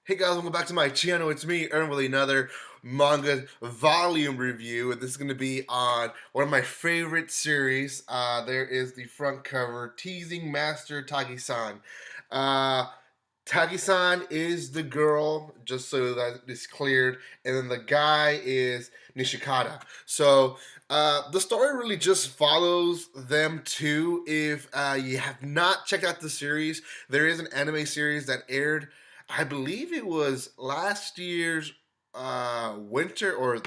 Hey guys, welcome back to my channel. It's me, Aaron, with another manga volume review, and this is going to be on one of my favorite series. There is the front cover, Teasing Master Takagi-san. Uh, Takagi-san is the girl, just so that is cleared, and then the guy is Nishikata. So the story really just follows them two. If you have not checked out the series, there is an anime series that aired, I believe it was last year's winter, or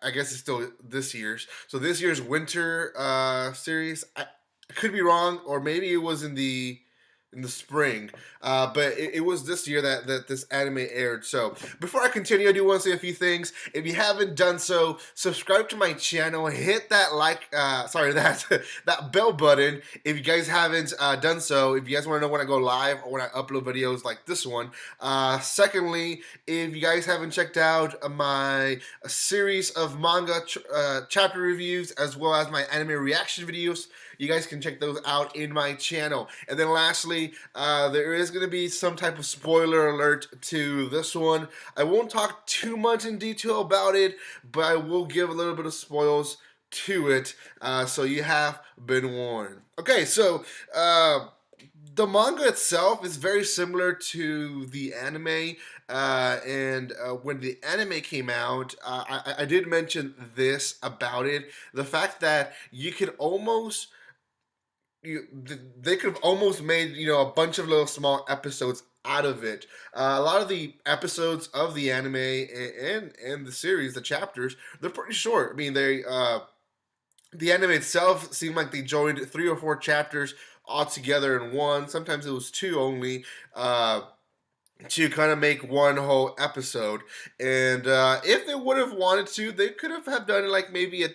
I guess it's still this year's. So this year's winter series. I could be wrong, or maybe it was in the spring. But it was this year that this anime aired. So before I continue, I do want to say a few things. If you haven't done so, subscribe to my channel, hit that that bell button. If you guys haven't done so, if you guys want to know when I go live or when I upload videos like this one. Secondly, if you guys haven't checked out my series of manga chapter reviews as well as my anime reaction videos, you guys can check those out in my channel. And then lastly, there is going to be some type of spoiler alert to this one. I won't talk too much in detail about it, but I will give a little bit of spoils to it, so you have been warned. Okay, so the manga itself is very similar to the anime, and when the anime came out, I did mention this about it: the fact that you could almost they could have almost made a bunch of little small episodes out of it. A lot of the episodes of the anime and the series, the chapters, they're pretty short. I mean, the anime itself seemed like they joined 3 or 4 chapters all together in one. Sometimes it was two only. To kind of make one whole episode. And if they would have wanted to, they could have done like maybe a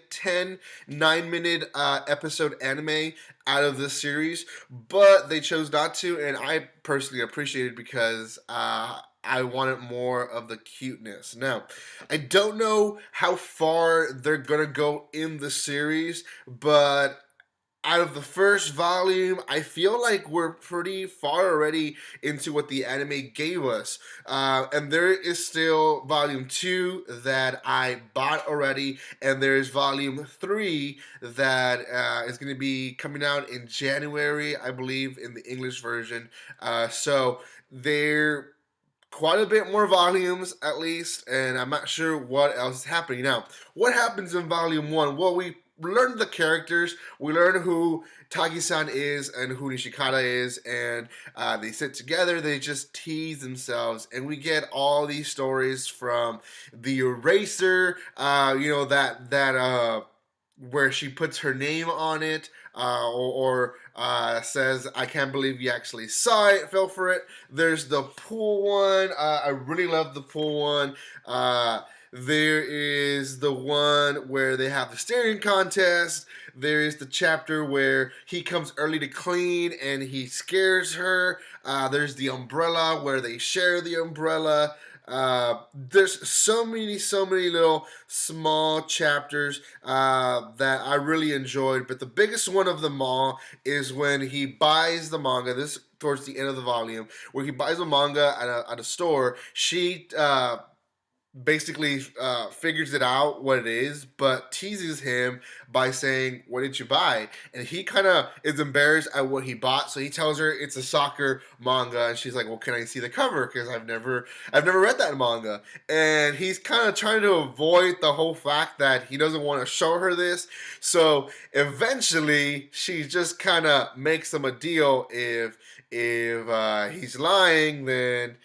9-minute episode anime out of this series, but they chose not to, and I personally appreciate it because I wanted more of the cuteness. Now, I don't know how far they're gonna go in the series, but out of the first volume, I feel like we're pretty far already into what the anime gave us. And there is still volume 2 that I bought already, and there's volume 3 that is going to be coming out in January, I believe, in the English version. So they're quite a bit more volumes at least, and I'm not sure what else is happening. Now, what happens in volume 1? Well, we learn the characters, we learn who Tagi-san is and who Nishikata is, and they sit together, they just tease themselves, and we get all these stories from the eraser, where she puts her name on it, or says, "I can't believe you actually saw it, fell for it." There's the pool one. I really love the pool one. There is the one where they have the staring contest. There is the chapter where he comes early to clean and he scares her. There's the umbrella where they share the umbrella. There's so many little small chapters that I really enjoyed, but the biggest one of them all is when he buys the manga. This towards the end of the volume, where he buys a manga at a store. She basically figures it out what it is, but teases him by saying, "What did you buy?" And he kind of is embarrassed at what he bought, so he tells her it's a soccer manga, and she's like, "Well, can I see the cover? Because I've never read that manga." And he's kind of trying to avoid the whole fact that he doesn't want to show her this. So eventually, she just kind of makes him a deal. If he's lying, then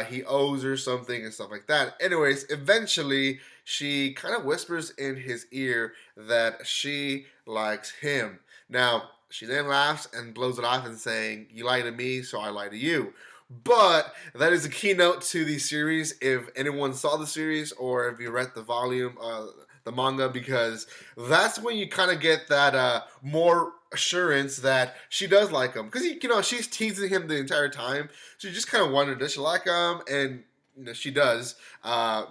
he owes her something and stuff like that. Anyways, eventually she kind of whispers in his ear that she likes him. Now, she then laughs and blows it off and saying, "You lie to me, so I lie to you." But that is a keynote to the series. If anyone saw the series or if you read the volume, the manga, because that's when you kind of get that more assurance that she does like him, because she's teasing him the entire time, so you just kind of wonder, does she like him? And she does. I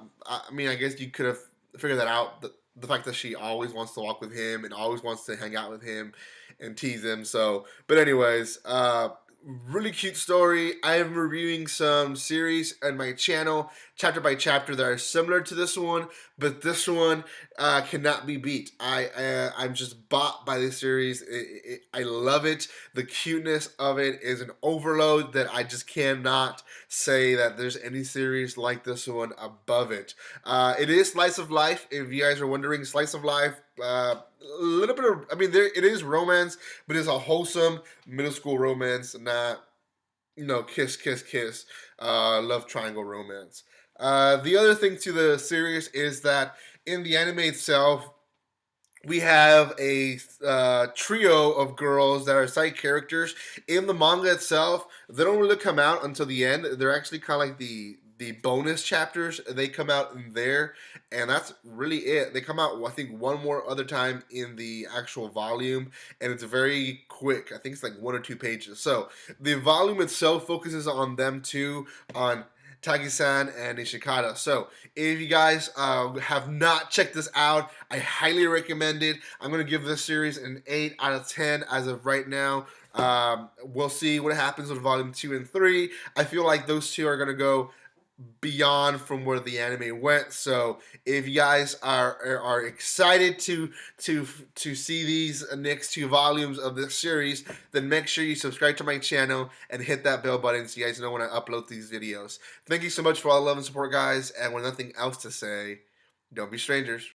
mean, I guess you could have figured that out. The fact that she always wants to walk with him and always wants to hang out with him and tease him. So, but anyways, really cute story. I am reviewing some series on my channel, chapter by chapter, that are similar to this one, but this one cannot be beat. I'm just bought by this series. I love it. The cuteness of it is an overload that I just cannot say that there's any series like this one above it. It is slice of life. If you guys are wondering, slice of life. A little bit of, I mean, it is romance, but it's a wholesome middle school romance, not kiss, kiss, kiss, love triangle romance. The other thing to the series is that in the anime itself, we have a trio of girls that are side characters. In the manga itself, they don't really come out until the end. They're actually kind of like the bonus chapters. They come out in there, and that's really it. They come out, I think, one more other time in the actual volume, and it's very quick. I think it's like 1 or 2 pages. So the volume itself focuses on them two, on Takagi-san and Ishikata. So if you guys have not checked this out, I highly recommend it. I'm going to give this series an 8 out of 10 as of right now. We'll see what happens with volume 2 and 3. I feel like those two are going to go beyond from where the anime went. So if you guys are excited to see these next 2 volumes of this series, then make sure you subscribe to my channel and hit that bell button so you guys know when I upload these videos. Thank you so much for all the love and support, guys, and with nothing else to say, don't be strangers.